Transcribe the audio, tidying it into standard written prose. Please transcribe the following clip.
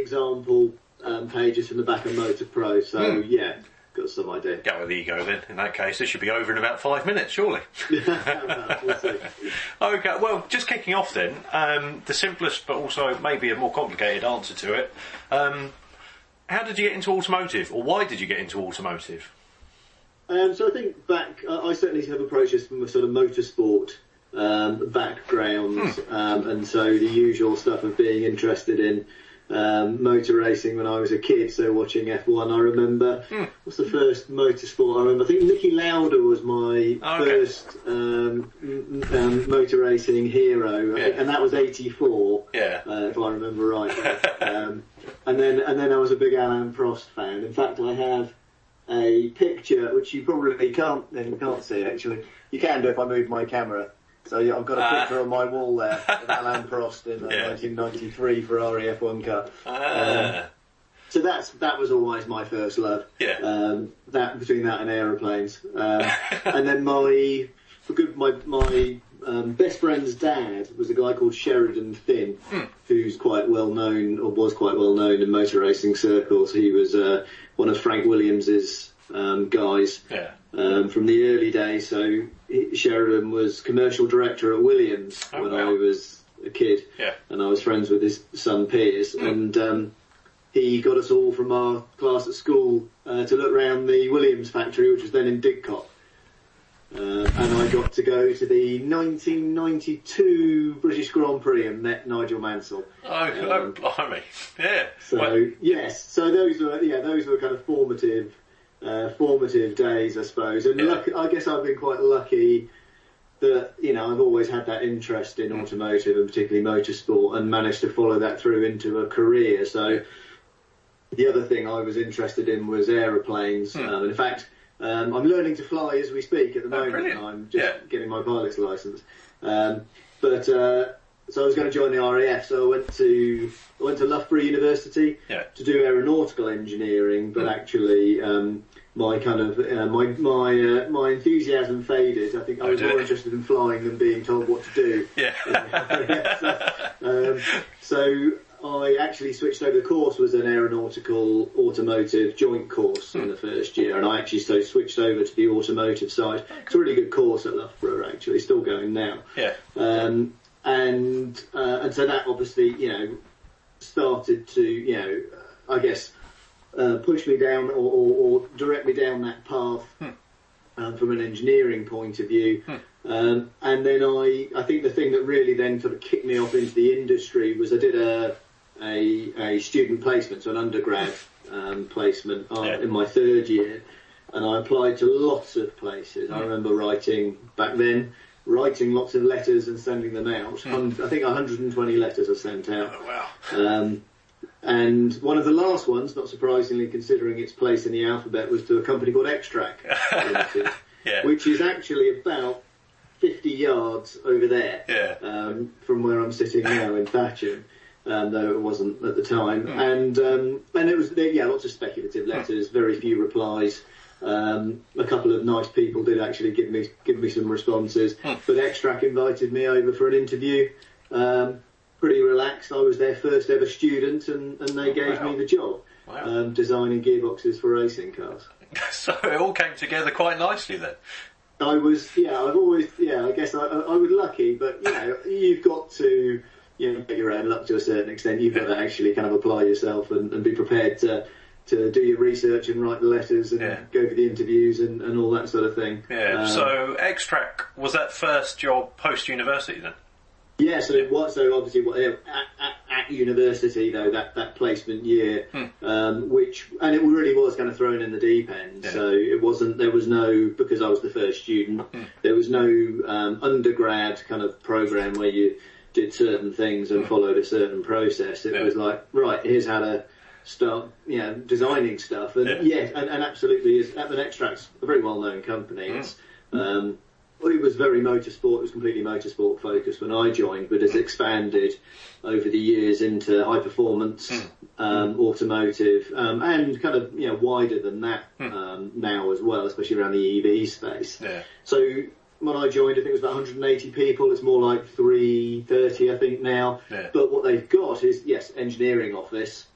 example pages from the back of Motor Pro, so yeah, got some idea. Go with ego then. In that case, this should be over in about 5 minutes, surely. We'll see. Okay, well, just kicking off then, the simplest but also maybe a more complicated answer to it. How did you get into automotive, or why did you get into automotive? So I think I certainly have approached this from a sort of motorsport background, and so the usual stuff of being interested in motor racing when I was a kid, so watching F1. I remember, what's the first motorsport I remember? I think Niki Lauda was my first motor racing hero, and that was '84, if I remember right. And then I was a big Alain Prost fan. In fact, I have a picture which you probably can't see actually. You can do if I move my camera. So yeah, I've got a picture on my wall there of Alain Prost in the 1993 Ferrari F1 car. So that was always my first love. That between that and aeroplanes, and then my best friend's dad was a guy called Sheridan Finn, who's quite well known, or was quite well known in motor racing circles. He was one of Frank Williams's guys from the early days. So Sheridan was commercial director at Williams when I was a kid, and I was friends with his son Piers, and he got us all from our class at school to look around the Williams factory, which was then in Didcot. And I got to go to the 1992 British Grand Prix and met Nigel Mansell. Blimey. Yeah. So yes, so those were kind of formative days, I suppose. And I guess I've been quite lucky that I've always had that interest in automotive and particularly motorsport, and managed to follow that through into a career. So the other thing I was interested in was aeroplanes. In fact, I'm learning to fly as we speak at the moment. Brilliant. I'm just getting my pilot's licence. So I was going to join the RAF, so I went to Loughborough University to do aeronautical engineering, but actually my kind of my enthusiasm faded. I think I was more interested in flying than being told what to do. So I actually switched over. The course was an aeronautical automotive joint course in the first year, and I actually switched over to the automotive side. It's a really good course at Loughborough, actually, still going now. And so that obviously, started to, I guess, push me down or direct me down that path from an engineering point of view. And then I think the thing that really then sort of kicked me off into the industry was I did a student placement, so an undergrad placement in my third year, and I applied to lots of places. I remember writing lots of letters and sending them out. I think 120 letters I sent out. And one of the last ones, not surprisingly considering its place in the alphabet, was to a company called Extract Limited, which is actually about 50 yards over there from where I'm sitting now in Thatcham, though it wasn't at the time. And it was lots of speculative letters, very few replies. A couple of nice people did actually give me some responses, but Extract invited me over for an interview. Pretty relaxed. I was their first ever student, and they gave me the job, designing gearboxes for racing cars. So it all came together quite nicely then. I was, I guess I was lucky, but you've got to, get your own luck to a certain extent. You've got to actually kind of apply yourself and be prepared to do your research and write the letters and go for the interviews and all that sort of thing. So Extract, was that first job post-university then? Yeah, so it was. So obviously, at university though, that placement year, it really was kind of thrown in the deep end. So it wasn't. There was no, because I was the first student. There was no undergrad kind of program where you did certain things and followed a certain process. It was like, right, here's how to start, designing stuff. And and absolutely, an Extract's a very well-known company. It's it was very motorsport. It was completely motorsport focused when I joined, but has expanded over the years into high performance, automotive, and kind of wider than that now as well, especially around the EV space. So when I joined, I think it was about 180 people. It's more like 330, I think now. But what they've got is engineering office.